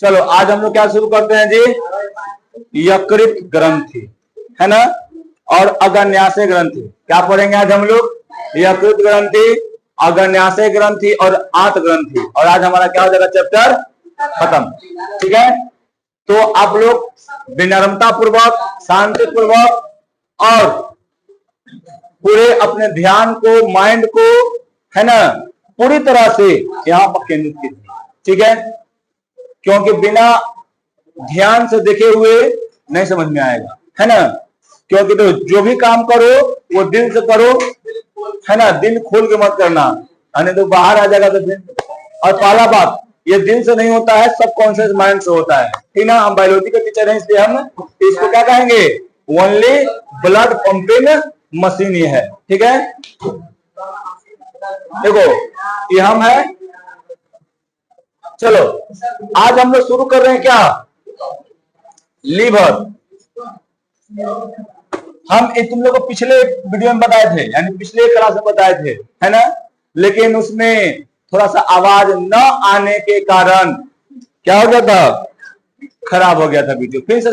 चलो आज हम लोग क्या शुरू करते हैं जी, यकृत ग्रंथि, है ना, और अग्न्याशय ग्रंथि। क्या पढ़ेंगे आज हम लोग? यकृत ग्रंथि, अग्न्याशय ग्रंथि और आंत ग्रंथि। और आज हमारा क्या हो जाएगा, चैप्टर खत्म। ठीक है, तो आप लोग विनम्रता पूर्वक, शांति पूर्वक और पूरे अपने ध्यान को, माइंड को, है ना, पूरी तरह से यहाँ पर केंद्रित कीजिए। ठीक है, क्योंकि बिना ध्यान से देखे हुए नहीं समझ में आएगा, है ना। क्योंकि तो जो भी काम करो वो दिल से करो, है ना, दिल खोल के मत करना, नहीं तो बाहर आ जाएगा तो दिल। और पहला बात, ये दिल से नहीं होता है, सबकॉन्शियस माइंड से होता है। ठीक ना, हम बायोलॉजी के टीचर हैं, इसलिए हम इसको क्या कहेंगे, ओनली ब्लड पंपिंग मशीन ये है। ठीक है, देखो ये हम है। चलो आज हम लोग शुरू कर रहे हैं क्या, लीवर। हम तुम लोग को पिछले वीडियो में बताए थे, यानी पिछले क्लास में बताए थे, है ना, लेकिन उसमें थोड़ा सा आवाज न आने के कारण क्या हो गया था, खराब हो गया था वीडियो। फिर से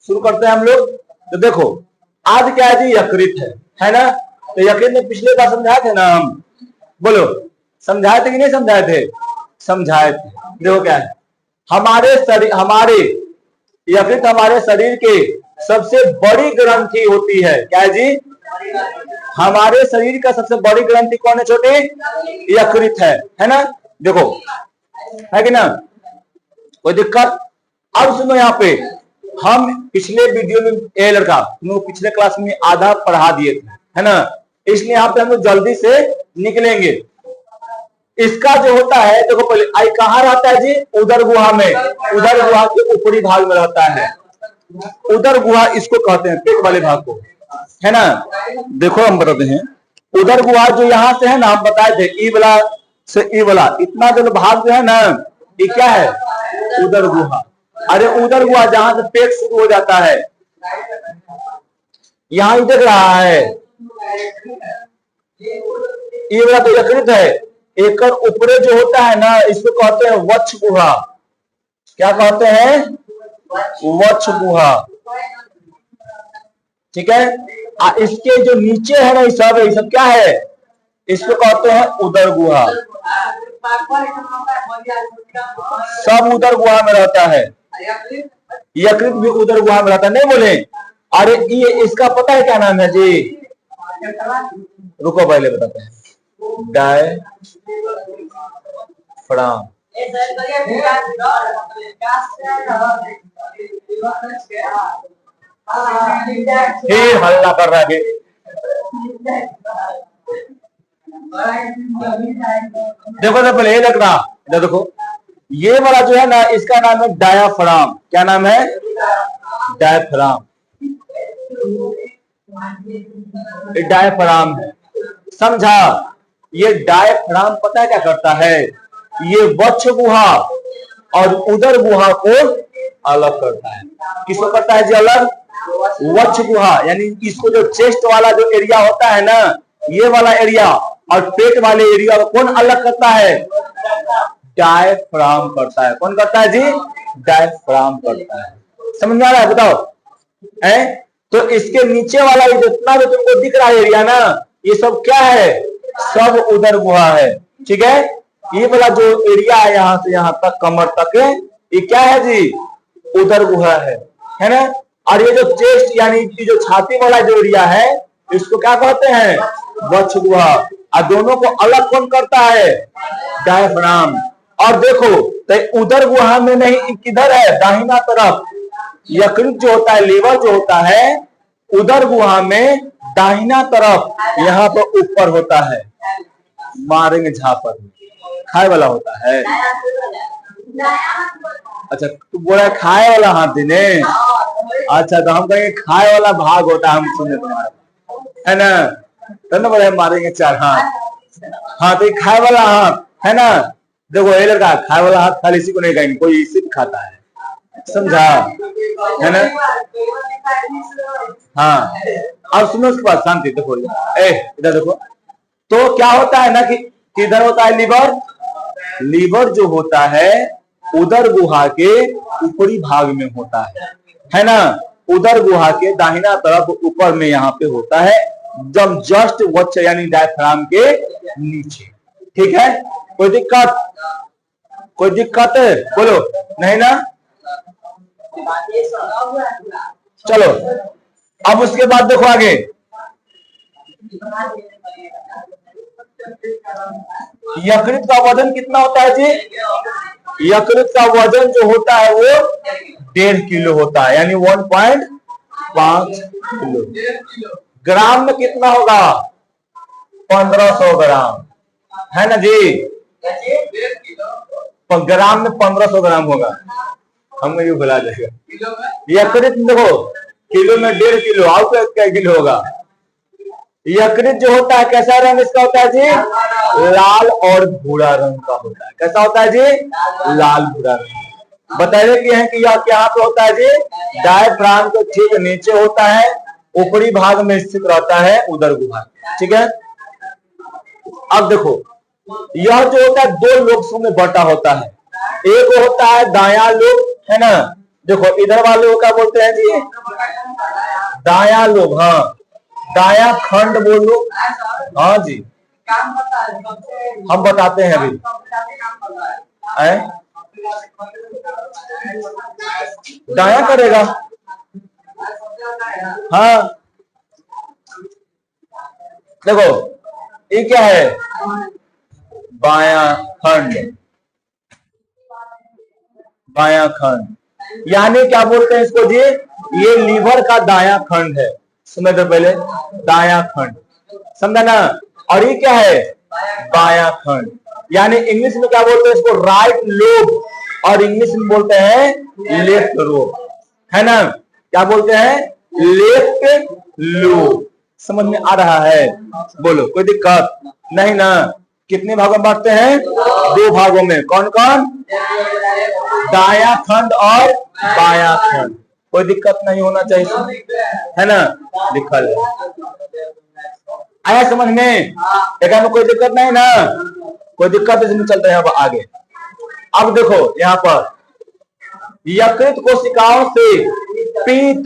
शुरू करते हैं हम लोग। तो देखो आज क्या है जी, यकृत है ना। तो यकृत में पिछले बार समझाए थे ना हम, बोलो समझाए थे कि नहीं समझाए थे? समझाए थे। देखो क्या है, हमारे यकृत हमारे शरीर के सबसे बड़ी ग्रंथि होती है। क्या है जी, हमारे शरीर का सबसे बड़ी ग्रंथि कौन है छोटी? यकृत है ना। देखो है कि ना, कोई दिक्कत? अब सुनो, यहाँ पे हम पिछले वीडियो में ए लड़का तुम लोग पिछले क्लास में आधा पढ़ा दिए थे, है ना, इसलिए यहाँ पे हम लोग जल्दी से निकलेंगे। इसका जो होता है, देखो पहले आई कहाँ रहता है जी, उदर गुहा में, उदर गुहा के ऊपरी भाग में रहता है। उदर गुहा इसको कहते हैं, पेट वाले भाग को, है ना। देखो हम बताते हैं, उदर गुहा जो यहाँ से है ना, हम बताए थे ई वाला से ई वाला, इतना जो भाग जो है ना, ये क्या है, उदर गुहा। अरे उदर गुहा जहां से पेट शुरू हो जाता है, यहाँ देख रहा है, ये वाला तो यकृत है। एक ऊपरे जो होता है ना, इसको कहते हैं वक्ष गुहा। क्या कहते हैं? वक्ष गुहा। ठीक है, इसके जो नीचे है ना, ये सब क्या है, इसको कहते हैं उदर गुहा। सब उदर गुहा में रहता है, यकृत भी उदर गुहा में रहता है। नहीं बोले? अरे ये इसका पता है क्या नाम है जी? रुको पहले बताते हैं, डायफ्राम। हल्ला कर रहा है। देखो तो पहले ये लग रहा, देखो ये वाला जो है ना, इसका नाम है डायाफ्राम। क्या नाम है? डायाफ्राम। डायाफ्राम है, समझा? ये डायाफ्राम पता है क्या करता है, ये वक्ष गुहा और उदर गुहा को अलग करता है। किसको करता है जी अलग? वक्ष गुहा, यानी इसको जो चेस्ट वाला जो एरिया होता है ना, ये वाला एरिया, और पेट वाले एरिया को कौन अलग करता है? डायफ्राम करता है। कौन करता है जी? डायफ्राम करता है। समझ में आ रहा है? बताओ है? तो इसके नीचे वाला जितना भी तुमको दिख रहा है एरिया ना, ये सब क्या है? सब उदर गुहा है। ठीक है, ये वाला जो एरिया है यहाँ से यहाँ तक, कमर तक, ये क्या है जी? उदर गुहा है ना। और ये जो चेस्ट यानी जो छाती वाला जो एरिया है, इसको क्या कहते हैं? वक्ष गुहा। और दोनों को अलग कौन करता है? डायफ्राम। और देखो तो उदर गुहा में नहीं, किधर है? दाहिना तरफ। यकृत जो होता है, लीवर जो होता है, उदर गुहा में दाहिना तरफ, यहाँ पर ऊपर होता है। मारेंगे झापर, खाए वाला होता है। अच्छा तू बोला है खाए वाला हाथ देने, अच्छा तो हम कहेंगे खाए वाला भाग होता है, हम सुने तुम्हारा, है ना। तो ना बोले मारेंगे चार हाथ। हाँ तो खाए वाला हाथ है ना। देखो ये लड़का खाए वाला हाथ खाली इसी को नहीं कहेंगे, कोई इसी को खाता है, समझा, है ना। हाँ अब सुनो उसके बाद शांति। देखो इधर देखो, तो क्या होता है ना कि किधर होता है लीवर? लीवर जो होता है उदर गुहा के ऊपरी भाग में होता है ना। उदर गुहा के दाहिना तरफ ऊपर में यहाँ पे होता है, जब जस्ट वक्ष यानी डायफ्राम के नीचे। ठीक है, कोई दिक्कत? कोई दिक्कत है? बोलो नहीं ना। चलो अब उसके बाद देखो आगे, यकृत का वजन कितना होता है जी? यकृत का वजन जो होता है वो 1.5 किलो होता है, यानी 1.5 किलो। ग्राम में कितना होगा? 1500 ग्राम, है ना जी। ग्राम में 1500 ग्राम होगा, हमें ये भुला जाएगा। यकृत देखो किलो में 1.5 किलो, और क्या किलो होगा? यकृत जो होता है कैसा रंग इसका होता है जी? लाल और भूरा रंग का होता है। कैसा होता है जी? लाल भूरा रंग। बताइए कि है कि यह क्या पे होता है जी? डायफ्राम के ठीक नीचे होता है, ऊपरी भाग में स्थित रहता है उदर गुहा। ठीक है, अब देखो यह जो होता है 2 लोब्स में बटा होता है। एक होता है दायां लोब, है ना। देखो इधर वाले को क्या बोलते हैं जी? दायां लोब। हाँ, दायां खंड बोलो। हाँ जी, हम बताते हैं अभी। दायां करेगा। हाँ देखो ये क्या है? बायां खंड। बायां खंड यानी क्या बोलते हैं इसको जी? ये लीवर का दायां खंड है। समझ दो पहले, दायां खंड, समझा ना। और ये क्या है? बायां खंड। यानी इंग्लिश में क्या बोलते हैं इसको? राइट लोब, और इंग्लिश में बोलते हैं लेफ्ट लोब, है ना। क्या बोलते हैं? Left lobe. समझ में आ रहा है? बोलो कोई दिक्कत नहीं ना। कितने भागों में बांटते हैं? 2 भागों में। कौन कौन? दायां खंड और बायां खंड। कोई दिक्कत नहीं होना चाहिए, है ना। लिखा है, आया समझ में? में कोई दिक्कत नहीं ना। कोई दिक्कत इसमें चलते हैं अब आगे। अब देखो यहाँ पर यकृत कोशिकाओं से पीत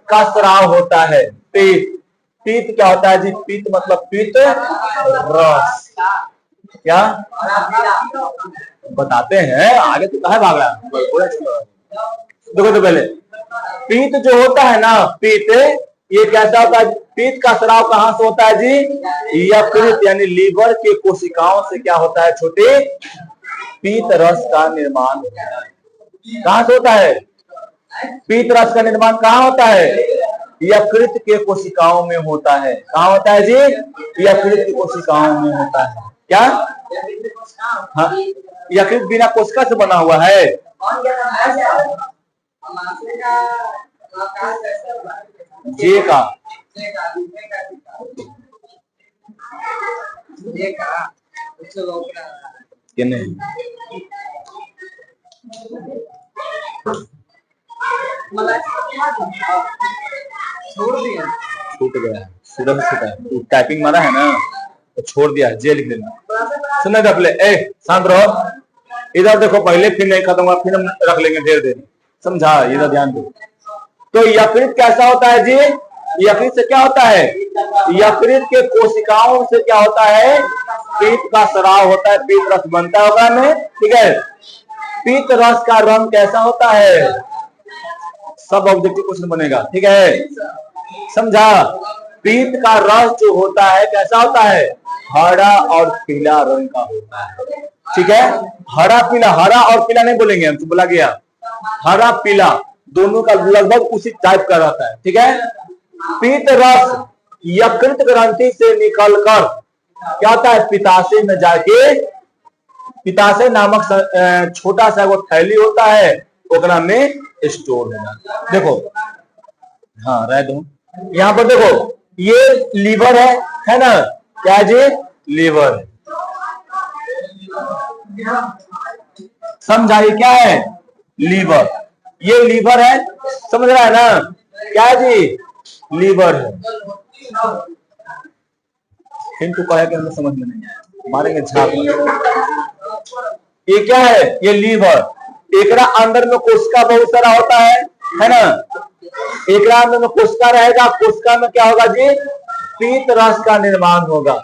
का स्राव होता है। पीत, पीत क्या होता है जी? पीत मतलब पीत रस। क्या बताते हैं आगे, तो कहा भाग रहा? देखो तो पहले पीत जो होता है ना, पीत ये कैसा होता है? पीत का स्राव कहां से होता है जी? यकृत यानी लीवर के कोशिकाओं से क्या होता है छोटे? पीत रस का निर्माण होता है। कहां से होता है? पीत रस का निर्माण कहां होता है? यकृत के कोशिकाओं में होता है। कहां होता है जी? यकृत की कोशिकाओं में होता है। क्या? हाँ, यकृत बिना कोशिका से बना हुआ है। जे का कि नहीं? छूट गया, सुरक्षित है। टाइपिंग मारा है ना तो छोड़ दिया, जे लिख देना। सुनने दो पहले, शांत रहो। इधर देखो पहले, फिर नहीं खत्म हुआ फिर हम रख लेंगे देर देर। समझा? इधर ध्यान दो। तो यकृत कैसा होता है जी? यकृत से क्या होता है? यकृत के कोशिकाओं से क्या होता है? पीत का स्राव होता है, पीत रस बनता होगा में। ठीक है, पीत रस का रंग कैसा होता है? सब ऑब्जेक्टिव क्वेश्चन बनेगा। ठीक है, समझा? पीत का रस जो होता है कैसा होता है? हरा और पीला रंग का होता है। ठीक है, हरा पीला, हरा और पीला नहीं बोलेंगे हम, तो बोला गया हरा पीला दोनों का लगभग उसी टाइप का रहता है। ठीक है, पीत रस यकृत ग्रंथि से निकलकर क्या होता है? पित्ताशय में जाके, पित्ताशय नामक छोटा सा वो थैली होता है, ओकरा में स्टोर हो जाता है। देखो, हाँ रह दो। यहाँ पर देखो ये लीवर है ना। क्या जी? लीवर है। समझाइए क्या है? लीवर। ये लीवर है, समझ रहा है ना? क्या है जी? लीवर है। किंतु कहे कि हमें समझ में नहीं आया, मारेंगे झाप। ये क्या है? ये लीवर। एकरा अंदर में कोशिका बहुत सारा होता है ना। एकरा अंदर में कोशिका रहेगा, कोशिका में क्या होगा जी, पीत रस का निर्माण होगा।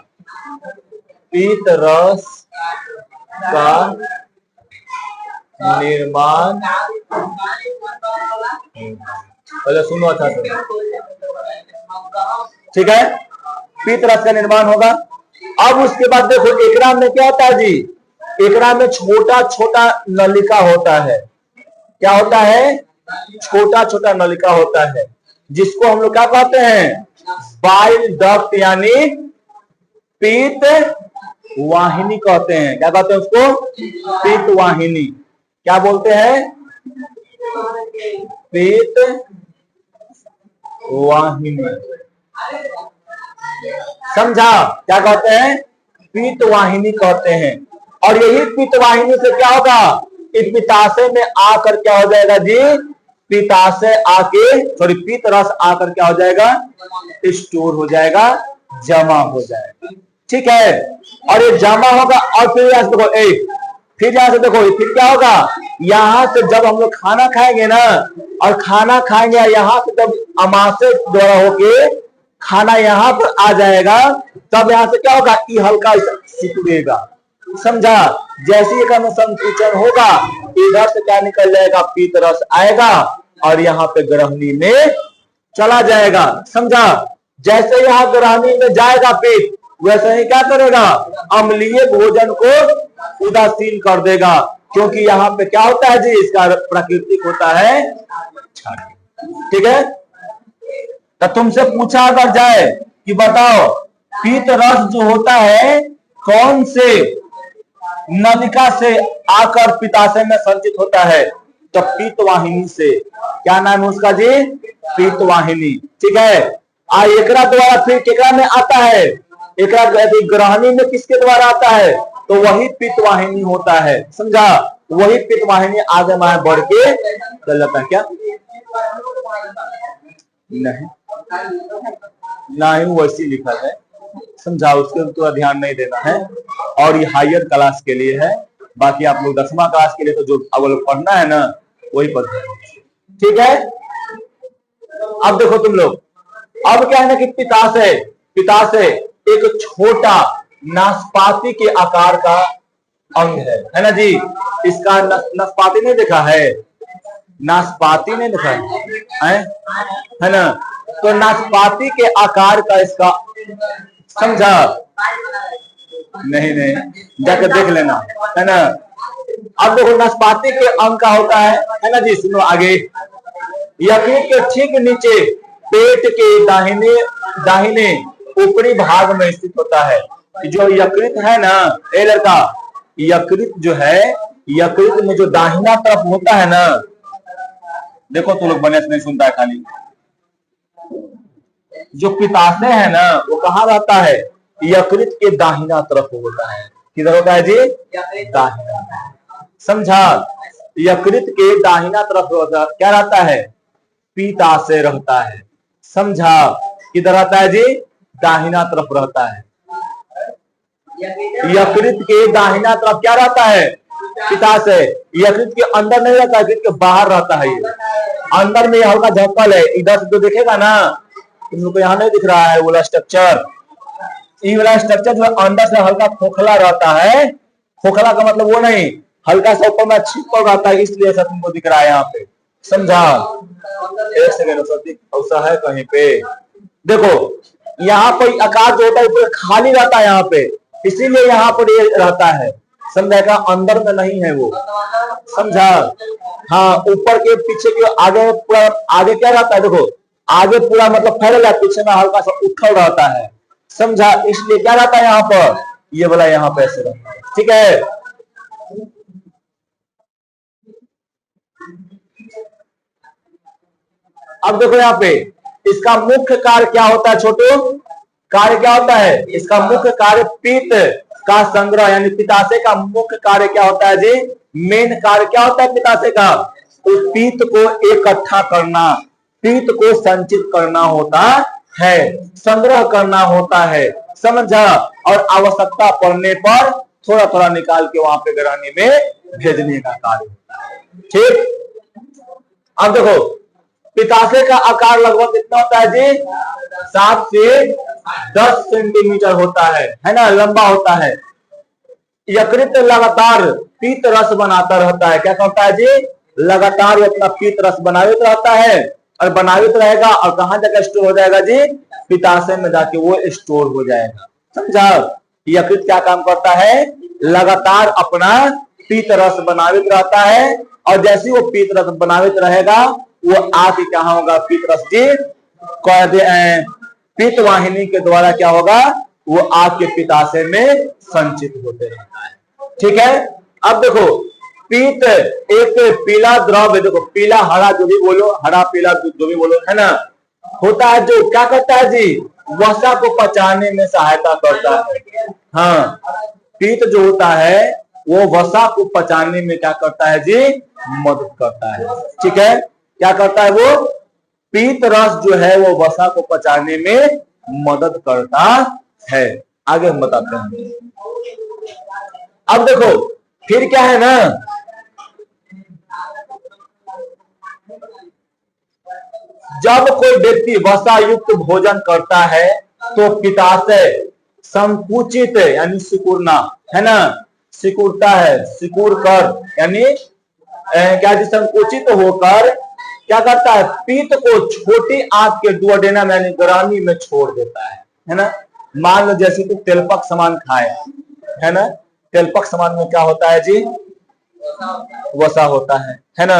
पीत रस का निर्माण, पहले सुनो अच्छा से, ठीक है, पीत रस का निर्माण होगा। अब उसके बाद देखो एकरा में क्या होता है जी, एकरा में छोटा छोटा नलिका होता है। क्या होता है, छोटा छोटा नलिका होता है, जिसको हम लोग क्या कहते हैं, बाइल डक्ट यानी पीत वाहिनी कहते हैं। क्या कहते हैं उसको, पीत वाहिनी। क्या बोलते हैं, पीत वाहिनी। समझा, क्या कहते हैं, पीत वाहिनी कहते हैं। और यही पीत वाहिनी से क्या होगा, इस पित्ताशय में आकर क्या हो जाएगा जी, पित्ताशय आके सॉरी पीत रस आकर क्या हो जाएगा, स्टोर हो जाएगा, जमा हो जाएगा। ठीक है, और ये जमा होगा। और फिर यहां से देखो, फिर यहां से देखो, फिर क्या होगा, यहां से जब हम लोग खाना खाएंगे ना, और खाना खाएंगे यहां से जब अमाशय द्वारा होके खाना यहाँ पर आ जाएगा, तब यहाँ से क्या होगा, ये हल्का सिकुड़ेगा। समझा, जैसे ही संकुचन होगा, इधर से क्या निकल जाएगा, पीत रस आएगा और यहाँ पे ग्रहणी में चला जाएगा। समझा, जैसे यहाँ ग्रहणी में जाएगा पीत, वैसे ही क्या करेगा, अम्लीय भोजन को उदासीन कर देगा। क्योंकि यहाँ पे क्या होता है जी, इसका प्राकृतिक होता है क्षार। ठीक है, तो तुमसे पूछा अगर जाए कि बताओ पीत रस जो होता है कौन से नलिका से आकर पित्ताशय में संचित होता है, तो पीत वाहिनी से। क्या नाम है उसका जी, पीत वाहिनी। ठीक है, एकरा द्वारा फिर केकरा में आता है, एकरा ग्रहणी में किसके द्वारा आता है, तो वही पीत वाहिनी होता है। समझा, वही पीत वाहिनी आगे में बढ़ के चल जाता है। क्या नहीं, नहीं वैसी लिखा है। समझा, उसके तो ध्यान नहीं देना है। और ये हायर क्लास के लिए है, बाकी आप लोग 10वां क्लास के लिए तो जो अगर पढ़ना है ना वही पढ़ना है। ठीक है, अब देखो तुम लोग, अब क्या है ना कि पित्ताशय एक छोटा नाशपाती के आकार का अंग है ना जी। इसका नाशपाती नहीं देखा है, नाशपाती नहीं देखा है ना, तो नाशपाती के आकार का इसका, समझा, नहीं जाकर देख लेना है ना। अब देखो नाशपाती के अंग का होता है ना जी। सुनो आगे, यकृत के ठीक नीचे पेट के दाहिने ऊपरी भाग में स्थित होता है। जो यकृत है ना, ए लड़का, यकृत जो है, यकृत में जो दाहिना तरफ होता है ना, देखो तुम लोग बने से नहीं सुनता है खाली, जो पित्ताशय है ना वो कहाँ रहता है, यकृत के दाहिना तरफ होता है। किधर होता है जी, दाहिना। समझा, यकृत के दाहिना तरफ होता क्या रहता है, पित्ताशय रहता है। समझा, किधर रहता है जी, दाहिना तरफ रहता है। यकृत के दाहिना तरफ क्या रहता है, पित्ताशय। यकृत के अंदर नहीं रहता है, यकृत के बाहर रहता है। ये अंदर में हल्का झपकल है, इधर से तो देखेगा ना, तुम लोग को यहाँ नहीं दिख रहा है वाला स्ट्रक्चर। ये वाला स्ट्रक्चर जो अंदर से हल्का खोखला रहता है। खोखला का मतलब वो नहीं, हल्का सा ऊपर में छिपल रहता है, इसलिए ऐसा तुमको दिख रहा है यहाँ पे। समझा, एक सेकेंड ऐसा है कहीं पे, देखो यहाँ पर आकार जो होता है ऊपर खाली रहता है यहाँ पे, इसीलिए यहाँ पर ये रहता है। समझेगा, अंदर में नहीं है वो। समझा, हाँ, ऊपर के पीछे के आगे पूरा, आगे क्या रहता है, देखो आगे पूरा मतलब फैल है, पीछे में हल्का सा उठल रहता है। समझा, इसलिए क्या रहता है यहाँ पर, ये वाला यहाँ पे ऐसे रहता है। ठीक है, अब देखो यहाँ पे इसका मुख्य कार्य क्या होता है, छोटू कार्य क्या होता है, इसका मुख्य कार्य पीत का संग्रह, यानी पित्ताशय का मुख्य कार्य क्या होता है जी, मेन कार्य क्या होता है पित्ताशय का, उस पीत को इकट्ठा करना, पीत को संचित करना होता है, संग्रह करना होता है। समझा, और आवश्यकता पड़ने पर थोड़ा थोड़ा निकाल के वहां पे ग्रहणी में भेजने का कार्य होता है। ठीक। अब देखो पित्ताशय का आकार लगभग कितना होता है जी, 7 से 10 सेंटीमीटर होता है ना, लंबा होता है। यकृत लगातार पीत रस बनाता रहता है। क्या करता है जी, लगातार अपना पीत रस बनावित रहता है, और बनावित रहेगा और कहां जाकर स्टोर हो जाएगा जी, पित्ताशय में जाके वो स्टोर हो जाएगा। समझा। यकृत क्या काम करता है, लगातार अपना पीत रस बनावित रहता है, और जैसे वो पीत रस बनावित रहेगा वो आके क्या होगा, पीत रस जी पीत वाहिनी के द्वारा क्या होगा, वो आपके पित्ताशय में संचित होते रहता है। ठीक है। अब देखो पीत एक पीला द्रव्य, देखो पीला हरा जो भी बोलो, हरा पीला जो भी बोलो, है ना, होता है, जो क्या करता है जी, वसा को पचाने में सहायता करता है। हाँ, पीत जो होता है वो वसा को पचाने में क्या करता है जी, मदद करता है। ठीक है। क्या करता है वो, पीत रस जो है वो वसा को पचाने में मदद करता है। आगे हम बताते हैं। अब देखो फिर क्या है ना, जब कोई व्यक्ति वसा युक्त भोजन करता है तो पित्ताशय संकुचित यानी सिकुड़ना, है ना, सिकुड़ता है, सिकुड़ कर यानी क्या जी, संकुचित होकर क्या करता है, पीत को छोटी आंत के डुओडेनम यानी ग्रानी में छोड़ देता है ना। मान लो जैसे तुम तेलपक सामान खाए, है ना, तेलपक सामान में क्या होता है जी, वसा होता है ना।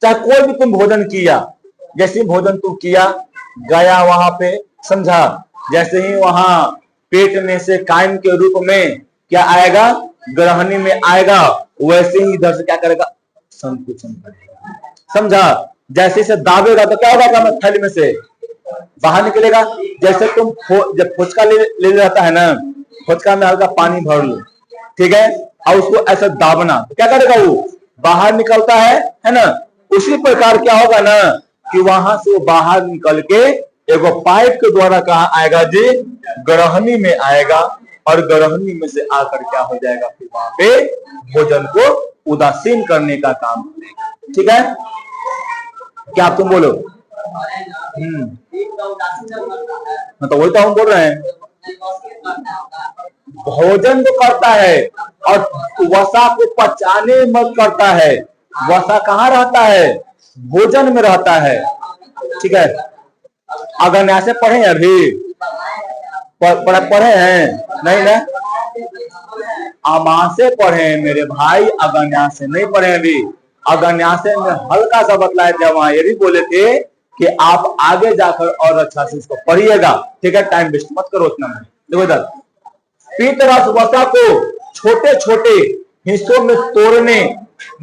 चाहे कोई भी तुम भोजन किया, जैसे भोजन तुम किया, गया वहां पे, समझा, जैसे ही वहां पेट में से कायम के रूप में क्या आएगा, ग्रहणी में आएगा, वैसे ही इधर से क्या करेगा, संकुचन करेगा। समझा। जैसे से दाबेगा तो क्या होगा, थैली में से बाहर निकलेगा। जैसे तुम जब फुचका ले रहता है ना, फुचका में हल्का पानी भर लो, ठीक है, और उसको ऐसा दाबना, तो क्या करेगा, वो बाहर निकलता है ना। उसी प्रकार क्या होगा ना, कि वहां से वो बाहर निकल के एगो पाइप के द्वारा कहा आएगा जी, ग्रहणी में आएगा, और ग्रहणी में से आकर क्या हो जाएगा, फिर वहां पे भोजन को उदासीन करने का काम करेगा। ठीक है। क्या तुम बोलो, तो वही तो हम बोल रहे हैं, भोजन तो करता है और वसा को पचाने में मदद करता है। वसा कहाँ रहता है, भोजन में रहता है। ठीक है। अगर ऐसे पढ़े अभी पढ़े हैं नहीं ना, आमाशय पढ़े मेरे भाई, अगन्या से नहीं पढ़े अभी। अगन्याशय में हल्का सा बतलाया था, वहां ये भी बोले थे कि आप आगे जाकर और अच्छा से इसको पढ़िएगा। ठीक है, टाइम वेस्ट मत करो उतना में। देखो इधर, पीत रस वसा को छोटे छोटे हिस्सों में तोड़ने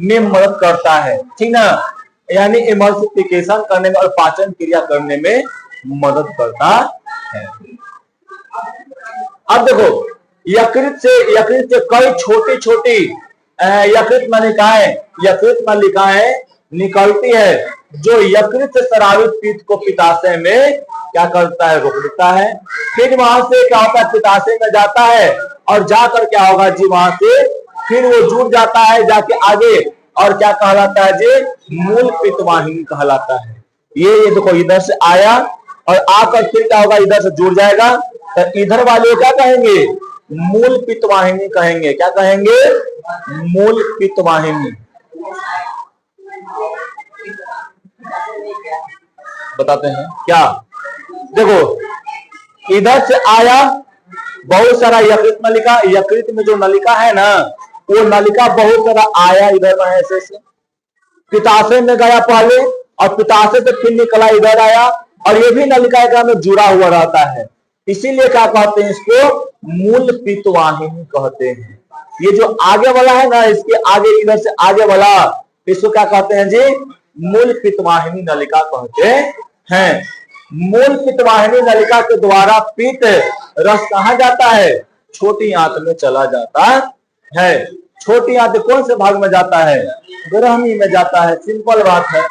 में मदद करता है, ठीक ना, यानी इमल्सिफिकेशन करने में और पाचन क्रिया करने में मदद करता है। अब देखो यकृत से कई छोटी छोटी यकृत नलिकाएं निकलती है, जो यकृत से स्रावित पित्त को पित्ताशय में क्या करता है, रोक देता है। फिर वहां से क्या होता है, पित्ताशय में जाता है, और जाकर क्या होगा जी, वहां से फिर वो जुड़ जाता है जाके आगे, और क्या कहलाता है जी, मूल पित्त वाहिनी कहलाता है। ये देखो इधर से आया और आकर फिर क्या होगा, इधर से जुड़ जाएगा, तो इधर वाले क्या कहेंगे, मूल पित्त वाहिनी कहेंगे। क्या कहेंगे, मूल पित्त वाहिनी। बताते हैं क्या, देखो इधर से आया बहुत सारा यकृत नलिका, यकृत में जो नलिका है ना, वो नलिका बहुत सारा आया इधर में, ऐसे से पित्ताशय में गया पहले, और पित्ताशय से फिर निकला इधर आया, और ये भी नलिका में जुड़ा हुआ रहता है। इसीलिए क्या कहते हैं, इसको मूल पित्त वाहिनी कहते हैं। ये जो आगे वाला है ना, इसके आगे इधर से आगे वाला, इसको क्या कहते हैं जी, मूल पित्त वाहिनी नलिका कहते हैं। मूल पित्त वाहिनी नलिका के द्वारा पित्त रस कहाँ जाता है, छोटी आंत में चला जाता है। छोटी आंत कौन से भाग में जाता है, ग्रहणी में जाता है। सिंपल बात है।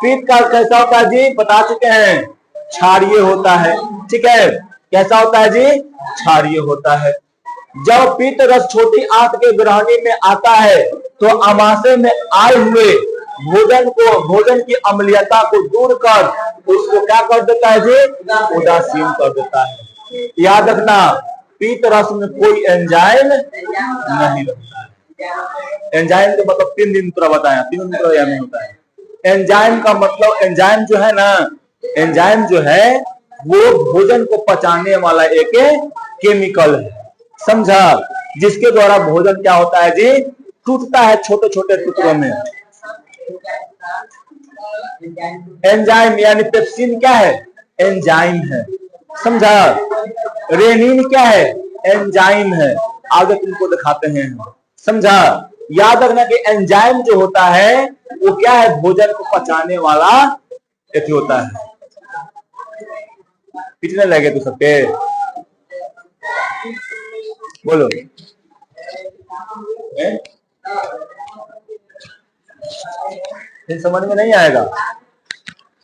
पित्त का कैसा होता है जी, बता चुके हैं, क्षारीय होता है। ठीक है, कैसा होता है जी, क्षारीय होता है। जब पित्त रस छोटी आंत के ग्रहणी में आता है तो आमाशय में आए हुए भोजन की अम्लीयता को दूर कर उसको क्या कर देता है जी, उदासीन कर देता है। याद रखना, पीत रस में कोई एंजाइम नहीं रहता है। एंजाइम का मतलब 3 दिन पूरा बताया, 3 दिन पूरा नहीं होता है। एंजाइम का मतलब, एंजाइम जो है ना, एंजाइम जो है वो भोजन को पचाने वाला एक केमिकल है, समझा, जिसके द्वारा भोजन क्या होता है जी, टूटता है छोटे छोटे टुकड़ों में। एंजाइम यानी पेप्सिन क्या है, एंजाइम है, समझा। रेनिन क्या है, एंजाइम है। आगे तुमको दिखाते हैं, समझा। याद रखना कि एंजाइम जो होता है वो क्या है, भोजन को पचाने वाला एक होता है। कितने लगे तो सबके बोलो, फिर समझ में नहीं आएगा,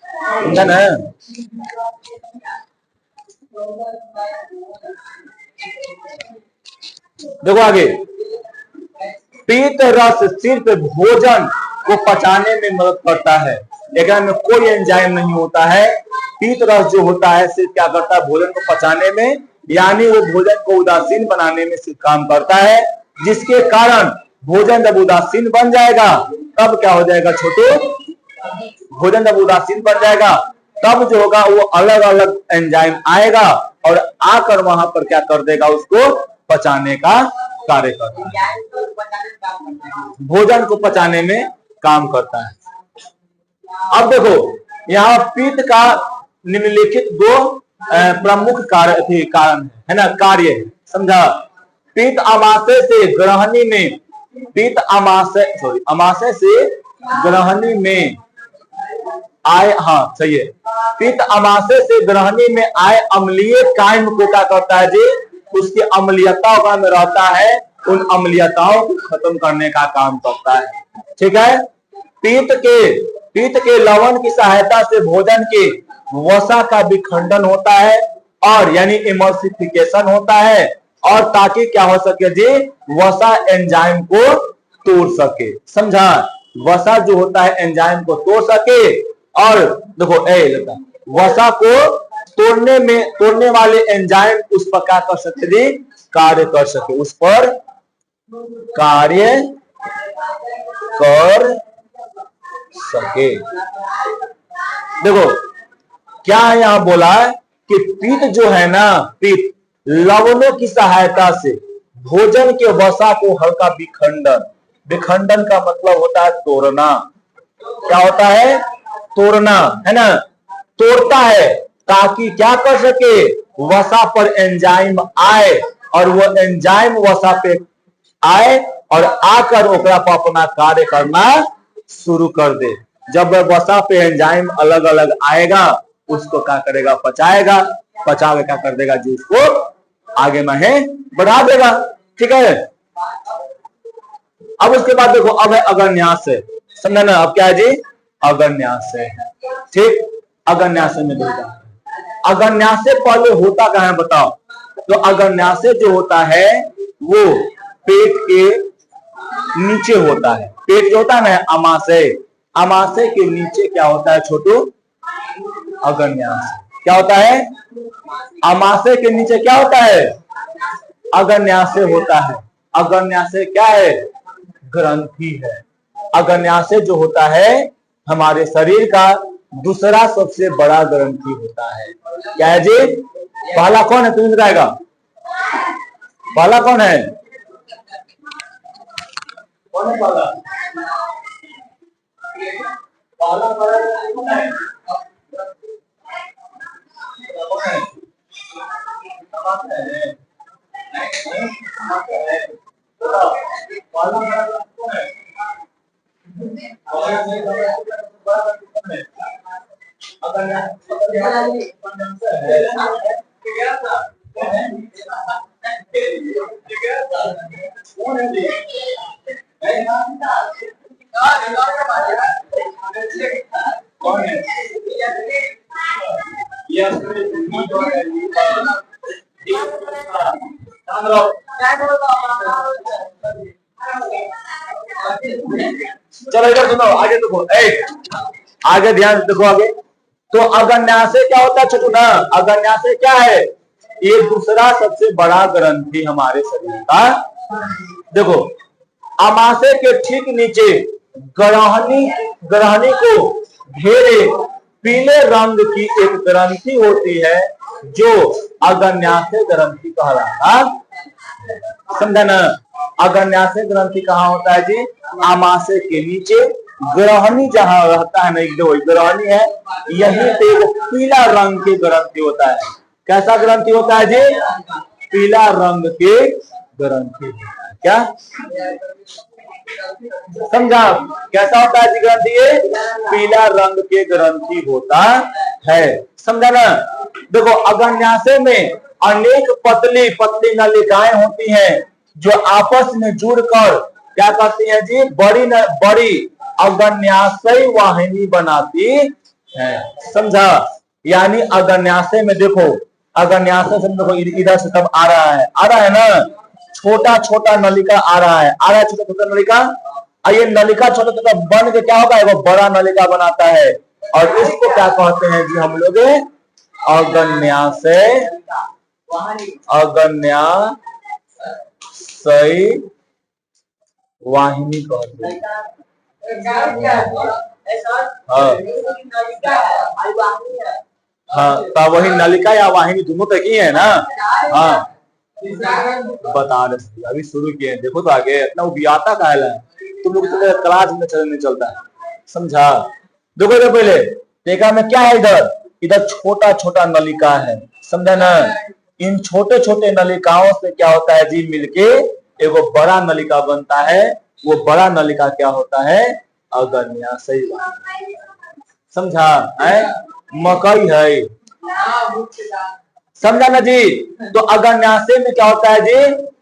समझा ना। देखो आगे, पीत रस सिर्फ भोजन को पचाने में मदद करता है, लेकिन में कोई एंजाइम नहीं होता है। पीत रस जो होता है सिर्फ क्या करता है, भोजन को पचाने में, यानी वो भोजन को उदासीन बनाने में सिर्फ काम करता है, जिसके कारण भोजन जब उदासीन बन जाएगा तब क्या हो जाएगा छोटू, भोजन जब उदासीन बन जाएगा तब जो होगा वो अलग अलग एंजाइम आएगा और आकर वहां पर क्या कर देगा, उसको पचाने का कार्य करता है, भोजन को पचाने में काम करता है। अब देखो यहाँ पीत का निम्नलिखित 2 प्रमुख कारण है ना, कार्य है, समझा। पीत अमाशय से ग्रहणी में, पीत अमाशय से ग्रहणी में आए, हाँ सही है, पीत अमाशय से ग्रहणी में आए अम्लीय कायम को क्या करता है जी, उसकी अम्लीयताओं का में रहता है, उन अम्लीयताओं को खत्म करने का काम करता है, ठीक है। पीत के लवण की सहायता से भोजन के वसा का विखंडन होता है और यानी इमल्सिफिकेशन होता है, और ताकि क्या हो सके जी, वसा एंजाइम को तोड़ सके, समझा। वसा जो होता है एंजाइम को तोड़ सके, और देखो वसा को तोड़ने वाले एंजाइम उस पर क्या कर सकते जी, कार्य कर सके, उस पर कार्य कर सके। देखो क्या यहाँ बोला है कि पीत जो है ना, पीत लवणों की सहायता से भोजन के वसा को हल्का विखंडन, विखंडन का मतलब होता है तोड़ना, क्या होता है, तोड़ना, है ना, तोड़ता है ताकि क्या कर सके, वसा पर एंजाइम आए और वो एंजाइम वसा पे आए और आकर ओकरा पर अपना कार्य करना शुरू कर दे। जब वसा पे एंजाइम अलग अलग आएगा उसको क्या करेगा, पचाएगा, पचा के क्या कर देगा जी, उसको आगे में बढ़ा देगा, ठीक है। अब उसके बाद देखो, अब है अगरन्यास है, समझा ना। अब क्या है जी, अगरन्यास है, ठीक। अगरन्यास में देखा, अगरन्यास से पहले होता क्या है बताओ, तो अगरन्यास जो होता है वो पेट के नीचे होता है। पेट जो होता है ना, अमाशय, अमाशय के नीचे क्या होता है छोटू, अगरन्यास। क्या होता है, अमाशय के नीचे क्या होता है, अगरन्यास होता है। अगरन्यास क्या है, ग्रंथि है। अगरन्यास जो होता है हमारे शरीर का दूसरा सबसे बड़ा ग्रंथि होता है। क्या है जी, पहला कौन है तुम्हें बताएगा, पहला कौन है, कौन है पहला, पहला कौन है, चलो इधर सुनो, आगे देखो, आगे ध्यान देखो आगे। तो अगन्याशय क्या होता है छोटू ना? अगन्याशय क्या है? ये दूसरा सबसे बड़ा ग्रंथि हमारे शरीर का। देखो, अमाशय के ठीक नीचे ग्रहणी को घेरे पीले रंग की एक ग्रंथि होती है जो अगन्याशय ग्रंथि कहलाता है। समझा ना? अगन्याशय ग्रंथि कहाँ होता है जी? अमाशय के नीचे ग्रहणी जहां रहता है ना, जो ग्रहणी है, यही पे वो पीला रंग की ग्रंथि होता है। कैसा ग्रंथि होता है जी? पीला रंग के ग्रंथि। क्या समझा? कैसा होता है जी ग्रंथि? ये पीला रंग के ग्रंथि होता है। समझा ना? देखो, अगन्याशय में अनेक पतली पतली नलिकाएं होती हैं जो आपस में जुड़कर क्या करती हैं जी? बड़ी अगन्याशय वाहिनी बनाती है। समझा? यानी अगन्याशय में देखो, अगन्याशय से देखो, इधर से सब आ रहा है ना, छोटा छोटा नलिका आ रहा है छोटा छोटा नलिका। ये नलिका छोटा छोटा बन के क्या होगा? वो बड़ा नलिका बनाता है, और इसको क्या कहते हैं जी हम लोग? अगन्याशय वाहिनी कहते हैं। हाँ, तो वही नलिका या वाहिनी दोनों तक ही है ना। हाँ, बता रहे अभी शुरू किए, देखो तो आगे इतना उबियाता का है, तुम लोग क्लास में नहीं चलता है। समझा? देखो तो पहले देखा में क्या है, इधर छोटा छोटा नलिका है। समझा ना? इन छोटे छोटे नलिकाओं से क्या होता है जी? मिलके एगो बड़ा नलिका बनता है। वो बड़ा नलिका क्या होता है? अगन्याशय वाहिनी। समझा? है मकई है। समझा ना जी? तो अगन्याशय में क्या होता है जी?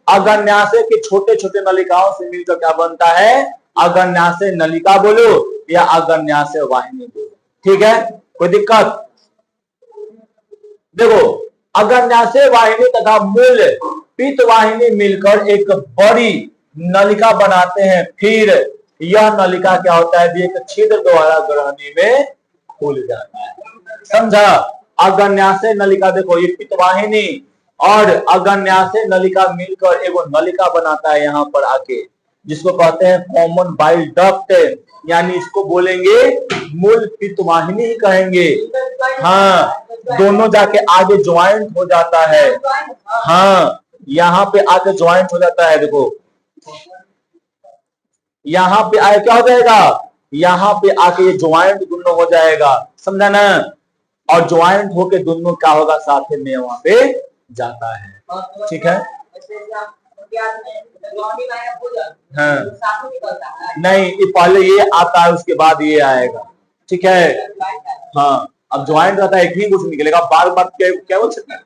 अगन्याशय के छोटे छोटे नलिकाओं से मिलकर क्या बनता है? अगन्याशय नलिका बोलो या अगन्याशय वाहिनी बोलो। ठीक है, कोई दिक्कत? देखो, अगन्याशय वाहिनी तथा मूल पित्त वाहिनी मिलकर एक बड़ी नलिका बनाते हैं। फिर यह नलिका क्या होता है? एक छिद्र द्वारा ग्रहणी में खुल जाता है। समझा? अगन्याशय नलिका देखो, ये पित्त वाहिनी और अगन्याशय नलिका मिलकर एगो नलिका बनाता है यहाँ पर आके, जिसको कहते हैं कॉमन बाइल डक्ट, यानी इसको बोलेंगे मूल पित्त वाहिनी ही कहेंगे। हाँ, दोनों जाके आगे ज्वाइंट हो जाता है। हाँ, यहाँ पे आके ज्वाइंट हो जाता है। देखो, यहाँ पे आगे क्या हो जाएगा? यहाँ पे आके ये ज्वाइंट दोनों हो जाएगा। समझा ना? और ज्वाइंट होके दोनों क्या होगा? साथ में वहां पे जाता है। ठीक है? हाँ, नहीं, ये पहले ये आता है, उसके बाद ये आएगा। ठीक है? हाँ, अब ज्वाइंट रहता है, एक ही कुछ निकलेगा, बार बार क्या बोल सकते हैं?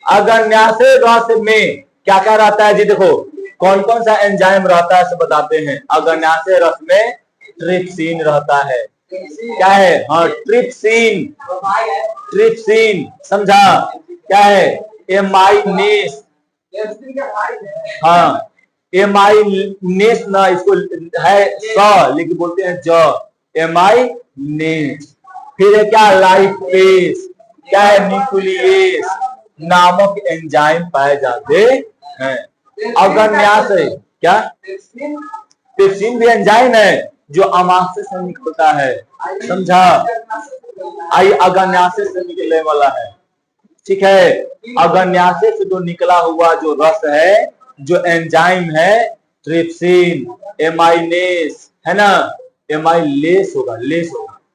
अगन्याशय रस में क्या क्या रहता है जी? देखो, कौन कौन सा एंजाइम रहता है सब बताते हैं। अगन्याशय रस में ट्रिप्सिन रहता है। क्या है? हाँ, ट्रिप्सिन। समझा? क्या है? एमाइनेस। हाँ, एमाइनेस ना, इसको है स लेकिन बोलते हैं ज, एमाइनेस। फिर क्या? लाइपेस। क्या है? न्यूक्लियस नामक एंजाइम पाए जाते हैं। अगन्याशय क्या? ट्रिप्सिन भी एंजाइम है जो अमाशय से निकलता है। समझा? आई अगन्याशय से निकलने वाला है। ठीक है? अगन्याशय से जो निकला हुआ जो रस है, जो एंजाइम है, ट्रिप्सिन, एमाइलेस है ना, एमाइलेस होगा,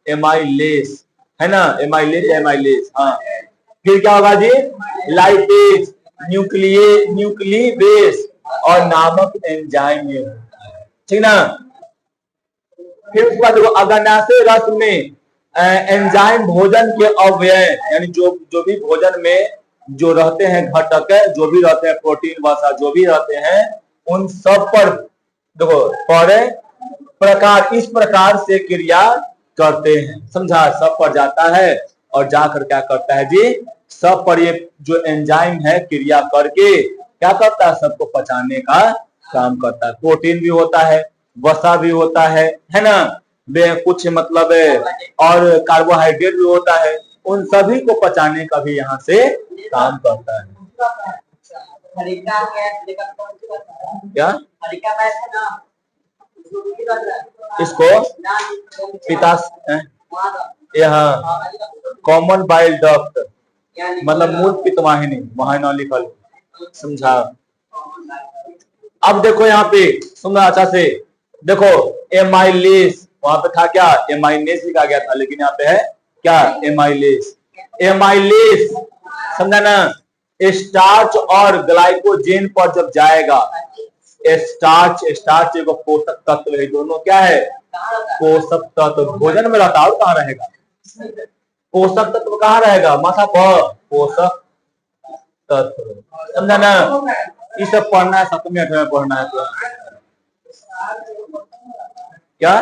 एमाइलेस है ना, एमाइलेस। हाँ, फिर क्या होगा जी? लाइपेज, न्यूक्लियेस और नामक एंजाइम ये होता है। ठीक ना? फिर उसके बाद देखो, अगन्याशय रस में एंजाइम भोजन के अवयव, यानी जो भी भोजन में जो रहते हैं घटक, जो भी रहते हैं प्रोटीन वसा, जो भी रहते हैं, उन सब पर देखो प्रकार इस प्रकार से क्रिया करते हैं। समझा? सब पर जाता है और जाकर क्या करता है जी? सब पर ये जो एंजाइम है क्रिया करके क्या करता है? सबको पचाने का काम करता है। प्रोटीन भी होता है, वसा भी होता है ना, कुछ मतलब और कार्बोहाइड्रेट भी होता है, उन सभी को पचाने का भी यहाँ से काम करता है। क्या इसको पिताश यह कॉमन बाइल डक्ट मतलब मूल पित्तवाहिनी, वहां ना लिखल, समझा। अब देखो यहाँ पे सुनना अच्छा से, देखो एमाइलेस, वहां पे था क्या, एमाइलेस लिखा गया था, लेकिन यहाँ पे है क्या, एमाइलेस। एमाइलेस समझा ना, स्टार्च और ग्लाइकोजेन पर जब जाएगा, स्टार्च एगो पोषक तत्व है, दोनों क्या है, पोषक तत्व, भोजन में रहता है और कहाँ रहेगा, पोषक तत्व कहाँ रहेगा, माथा पर, पोषक तत्व, समझा ना। ये सब पढ़ना है, 7वीं 8वीं में पढ़ना है तो क्या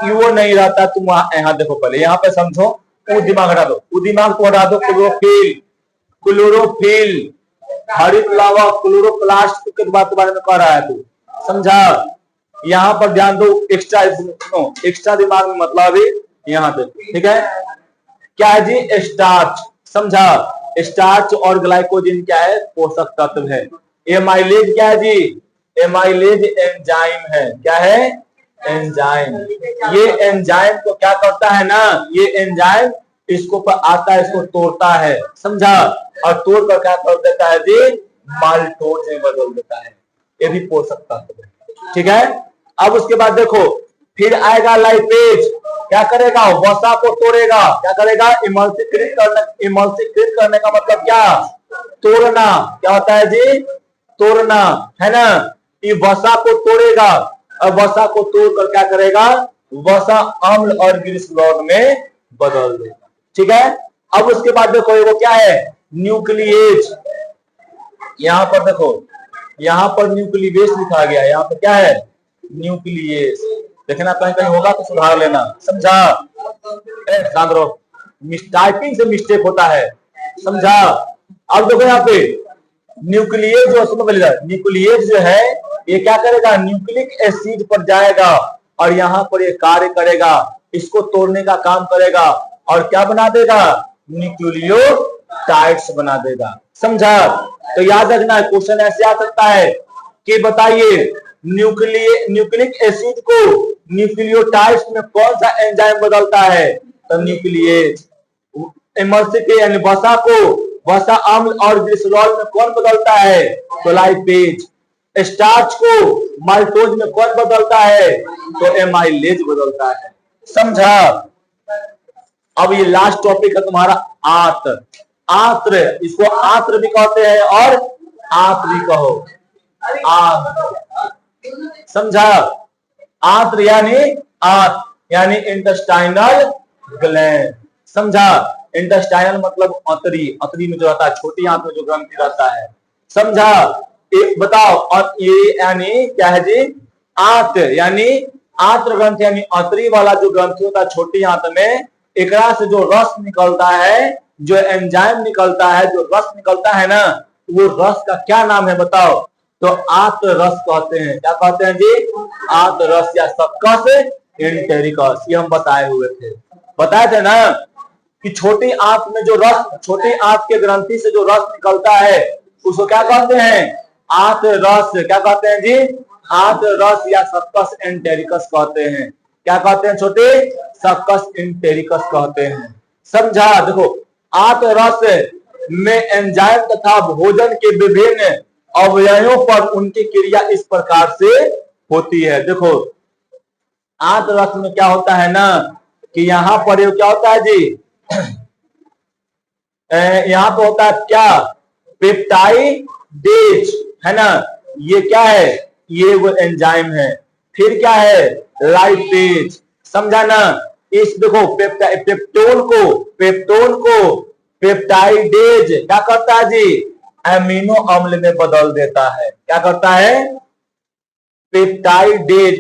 वो नहीं रहता। तुम यहाँ देखो, पहले यहाँ पे समझो, वो दिमाग हटा दो, वो दिमाग को हटा दो। क्लोरोफिल, क्लोरोफिल, हरित लावा, क्लोरोप्लास्ट के बारे में कह रहा है तू, समझा। यहाँ पर ध्यान दो, एक्स्ट्रा दिमाग में मतलब अभी यहाँ पे, ठीक है। क्या है जी, स्टार्च, समझा। स्टार्च और ग्लाइकोजन क्या है, पोषक तत्व है। एमाइलेज क्या है जी, एमाइलेज एंजाइम है, क्या है, एंजाइम। ये एंजाइम को क्या करता है ना, ये एंजाइम इसको पर आता है, इसको तोड़ता है, समझा, और तोड़ कर क्या कर देता है जी, माल्टोज में बदल देता है। ये भी पोषक तत्व है, ठीक है। अब उसके बाद देखो, फिर आएगा लाइपेज, क्या करेगा, वसा को तोड़ेगा, क्या करेगा, इमल्सीकृत करने का मतलब क्या, तोड़ना, क्या होता है जी, तोड़ना, है ना। ये वसा को तोड़ेगा, और वसा को तोड़कर क्या करेगा, वसा अम्ल और ग्लिसरॉल में बदल देगा, ठीक है। अब उसके बाद देखो, वो क्या है, न्यूक्लिएज। यहाँ पर देखो, यहाँ पर न्यूक्लियस लिखा गया है, यहाँ पर क्या है, न्यूक्लियस। देखना कहीं कहीं होगा तो सुधार लेना, समझा। टाइपिंग से मिस्टेक होता है, समझा। अब देखो यहाँ पे न्यूक्लियस जो समझ लीजिए, न्यूक्लियस जो है ये क्या करेगा, न्यूक्लिक एसिड पर जाएगा और यहाँ पर ये कार्य करेगा, इसको तोड़ने का काम करेगा और क्या बना देगा, न्यूक्लियोटाइड्स बना देगा, समझा। तो याद रखना, क्वेश्चन ऐसे आ सकता है कि बताइए न्यूक्लिक एसिड को न्यूक्लियोटाइड्स में कौन सा एंजाइम बदलता है, तो न्यूक्लियेज। इमल्सिफिकेशन यानी वसा को वसा अम्ल और ग्लिसरॉल में कौन बदलता है, तो लाइपेज। स्टार्च को माल्टोज में कौन बदलता है, तो एमाइलेज बदलता है, समझा। अब ये लास्ट टॉपिक है तुम्हारा आत्र। आत्र, इसको आत्र भी कहते हैं और आंत भी कहो, आंत, समझा। आंत्र यानी आंत यानी इंटेस्टाइनल ग्लैंड, समझा। इंटेस्टाइनल मतलब अंतरी, अंतरी में जो रहता है, छोटी आंत में जो ग्रंथि रहता है, समझा। एक बताओ, और ये यानी क्या है जी, आंत यानी आंत्र ग्रंथि यानी अंतरी वाला जो ग्रंथि होता है छोटी आंत में, एकरा से जो रस निकलता है, जो एंजाइम निकलता है, जो रस निकलता है ना, वो रस का क्या नाम है बताओ, तो आंत रस कहते हैं। क्या कहते हैं जी, आंत रस या सक्कस एंटेरिकस, ये हम बताए हुए थे, बताए थे ना कि छोटी आंत में जो रस, छोटी आंत के ग्रंथि से जो रस निकलता है उसको क्या कहते हैं, आंत रस। क्या कहते हैं जी, आंत रस या सक्कस एंटेरिकस कहते हैं। क्या कहते हैं, छोटे सक्कस एंटेरिकस कहते हैं, समझा। देखो, आंत रस में एंजाइम तथा भोजन के विभिन्न अवयवों पर उनकी क्रिया इस प्रकार से होती है। देखो, आंत रस में क्या होता है ना कि यहाँ पर ये क्या होता है जी, यहाँ पे होता है क्या, पेप्टाइडेज, है ना, ये क्या है, ये वो एंजाइम है। फिर क्या है, लाइपेज, समझा ना। इस देखो पेप्टोन को पेप्टाइडेज क्या करता है जी, एमिनो अम्ल में बदल देता है। क्या करता है, पेप्टाइडेज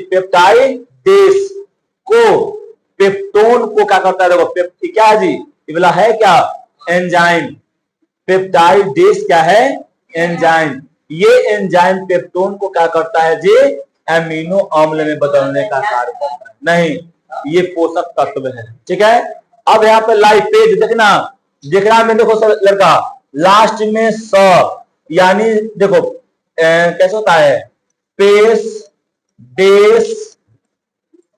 को पेप्टोन को क्या करता है, देखो क्या है जी, ये है क्या, एंजाइम। पेप्टाइडेज क्या है, एंजाइम। ये एंजाइम पेप्टोन को क्या करता है जी, एमिनो अम्ल में बदलने का कार्य करता है। नहीं, ये पोषक तत्व है। ठीक है, अब यहाँ पे लाइपेज देखना, देखना में देखो सब लड़का लास्ट में स, यानी देखो कैसे होता है, पेश देश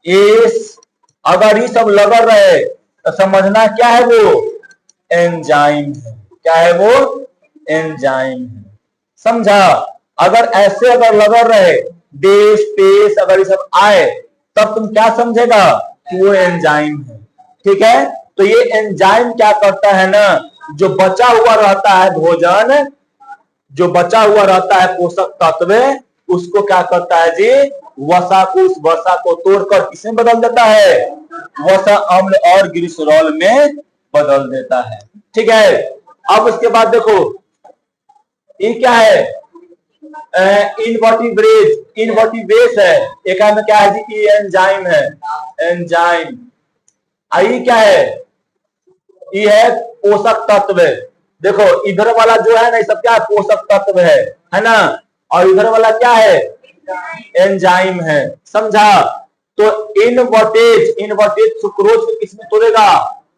एस, अगर ये सब लगा रहे तो समझना क्या है, वो एंजाइम है। क्या है वो? एंजाइम है। समझा? अगर ऐसे अगर लगा रहे देश पेश अगर ये सब आए तब तुम क्या समझेगा कि वो एंजाइम है। ठीक है, तो ये एंजाइम क्या करता है ना, जो बचा हुआ रहता है भोजन, जो बचा हुआ रहता है पोषक तत्व, उसको क्या करता है जी, वसा को, उस वसा को तोड़कर किसमें बदल देता है, वसा अम्ल और ग्लिसरॉल में बदल देता है। ठीक है, अब उसके बाद देखो ये क्या है, इनवर्टिब्रेज, इनवर्टिब्रेस है, एक में क्या है जी, एंजाइम है, एंजाइम। आई क्या है, ये है पोषक तत्व। देखो इधर वाला जो है ना, ये सब क्या है, पोषक तत्व है ना, और इधर वाला क्या है, एंजाइम है। समझा? तो इनवर्टेज, इनवर्टेज सुक्रोज को किसमें तोड़ेगा,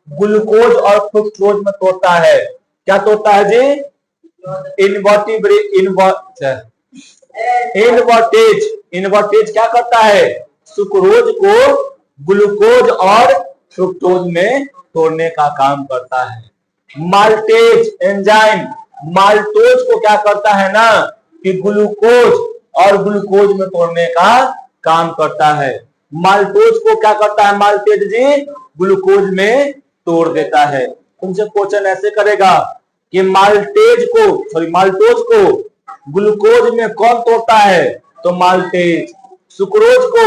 ग्लूकोज और फ्रुक्टोज में तोड़ता है। क्या तोड़ता है जी, इनवर्टेज, इनवर्टेज क्या करता है, सुक्रोज को ग्लूकोज और फ्रुक्टोज में तोड़ने का काम करता है। माल्टेज एंजाइम माल्टोज को क्या करता है ना, कि ग्लूकोज और ग्लूकोज में तोड़ने का काम करता है। माल्टोज को क्या करता है, माल्टेज जी, ग्लूकोज में तोड़ देता है। तुमसे क्वेश्चन ऐसे करेगा कि माल्टेज को, सॉरी माल्टोज को ग्लूकोज में कौन तोड़ता है, तो माल्टेज। सुक्रोज को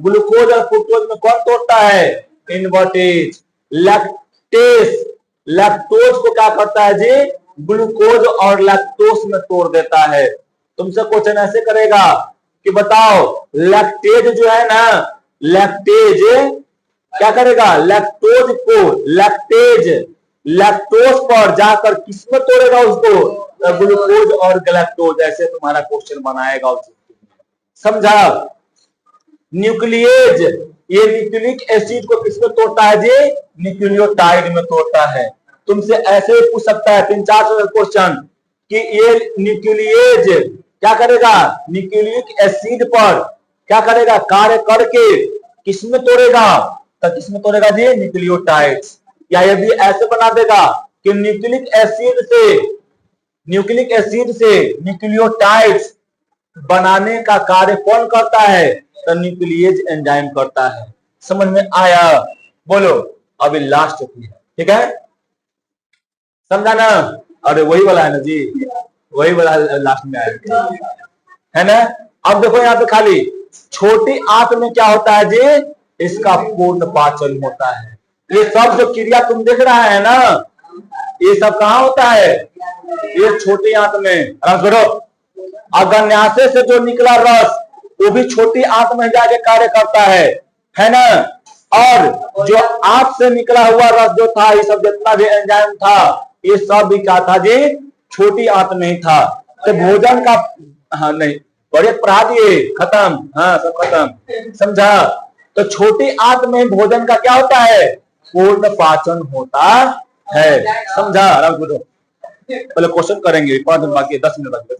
ग्लूकोज और फ्रुक्टोज में कौन तोड़ता है, इनवर्टेज। लैक्टेस, लैक्टोज को क्या करता है जी, ग्लूकोज और लैक्टोज में तोड़ देता है। तुमसे क्वेश्चन ऐसे करेगा कि बताओ लैक्टेज जो है ना, लैक्टेज क्या करेगा, लैक्टोज को, लैक्टेज लैक्टोज पर जाकर किसमें तोड़ेगा उसको, ग्लूकोज और गैलेक्टोज। ऐसे तुम्हारा क्वेश्चन बनाएगा। समझा? न्यूक्लिएज, ये न्यूक्लिक एसिड को किसमें तोड़ता है जी, न्यूक्लियोटाइड में तोड़ता है। तुमसे ऐसे ही पूछ सकता है 3-4 क्वेश्चन कि ये न्यूक्लिएज क्या करेगा, न्यूक्लिक एसिड पर क्या करेगा, कार्य करके किसमें तोड़ेगा, तो किसमें तोड़ेगा जी, न्यूक्लियोटाइड्स। या यदि ऐसे बना देगा कि न्यूक्लिक एसिड से न्यूक्लियोटाइड्स बनाने का कार्य कौन करता है, तो न्यूक्लिएज एंजाइम करता है। समझ में आया? बोलो। अभी लास्ट है, ठीक है, समझा ना? अरे वही वाला है ना जी, वही वाला लास्ट में आया है ना। अब देखो यहाँ पे खाली छोटी आंत में क्या होता है जी, इसका पूर्ण पाचन होता है। ये सब जो क्रिया तुम देख रहा है ना, ये सब कहाँ होता है, ये छोटी आंत में। अग्न्याशय से जो निकला रस वो भी छोटी आंत में जाके कार्य करता है ना। और जो आंत से निकला हुआ रस जो था, ये सब जितना भी एंजाइम था, ये सब भी क्या था जी, छोटी आंत में ही था। तो भोजन का, हाँ नहीं, बड़े पढ़ा दिए, खत्म, हाँ सब खत्म। समझा? तो छोटी आंत में भोजन का क्या होता है, पूर्ण पाचन होता है। समझा? पहले क्वेश्चन करेंगे, 5 दिन बाकी, 10 मिनट बाकी।